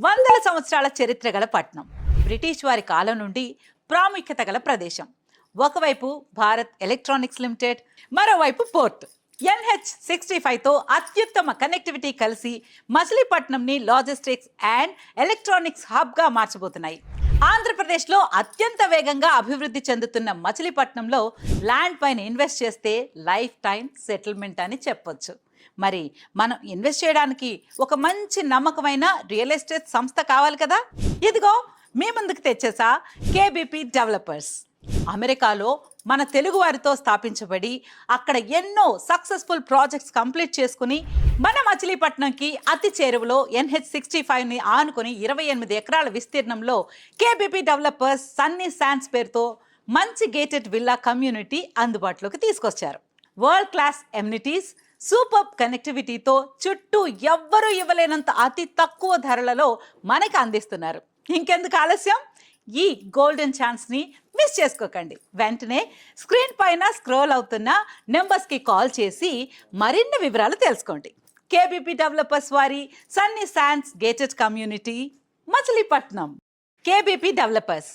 వందల సంవత్సరాల చరిత్ర గల పట్నం. బ్రిటిష్ వారి కాలం నుండి ప్రాముఖ్యత గల ప్రదేశం. ఒకవైపు భారత్ ఎలక్ట్రానిక్స్ లిమిటెడ్, మరోవైపు పోర్ట్. NH65తో అత్యుత్తమ కనెక్టివిటీ కలిసి మచిలీపట్నంని లాజిస్టిక్స్ అండ్ ఎలక్ట్రానిక్స్ హబ్గా మార్చబోతున్నాయి. ఆంధ్రప్రదేశ్లో అత్యంత వేగంగా అభివృద్ధి చెందుతున్న మచిలీపట్నంలో ల్యాండ్ పైన ఇన్వెస్ట్ చేస్తే లైఫ్ టైం సెటిల్మెంట్ అని చెప్పొచ్చు. మరి మనం ఇన్వెస్ట్ చేయడానికి ఒక మంచి నమ్మకమైన రియల్ ఎస్టేట్ సంస్థ కావాలి కదా. ఇదిగో మీ ముందుకు తెచ్చేసా KBP డెవలపర్స్. అమెరికాలో మన తెలుగు వారితో స్థాపించబడి అక్కడ ఎన్నో సక్సెస్ఫుల్ ప్రాజెక్ట్స్ కంప్లీట్ చేసుకుని మన మచిలీపట్నంకి అతి చేరువలో NH65ని ఆనుకొని 28 ఎకరాల విస్తీర్ణంలో KBP డెవలపర్స్ సన్నీ శాండ్స్ పేరుతో మంచి గేటెడ్ విల్లా కమ్యూనిటీ అందుబాటులోకి తీసుకొచ్చారు. వరల్డ్ క్లాస్ ఎమ్యూనిటీస్, సూపర్ కనెక్టివిటీతో చుట్టూ ఎవ్వరూ ఇవ్వలేనంత అతి తక్కువ ధరలలో మనకి అందిస్తున్నారు. ఇంకెందుకు ఆలస్యం, ఈ గోల్డెన్ ఛాన్స్ని మిస్ చేసుకోకండి. వెంటనే స్క్రీన్ పైన స్క్రోల్ అవుతున్న నెంబర్స్కి కాల్ చేసి మరిన్ని వివరాలు తెలుసుకోండి. KBP డెవలపర్స్ వారి Sunny sands gated community, Machilipatnam. KBP developers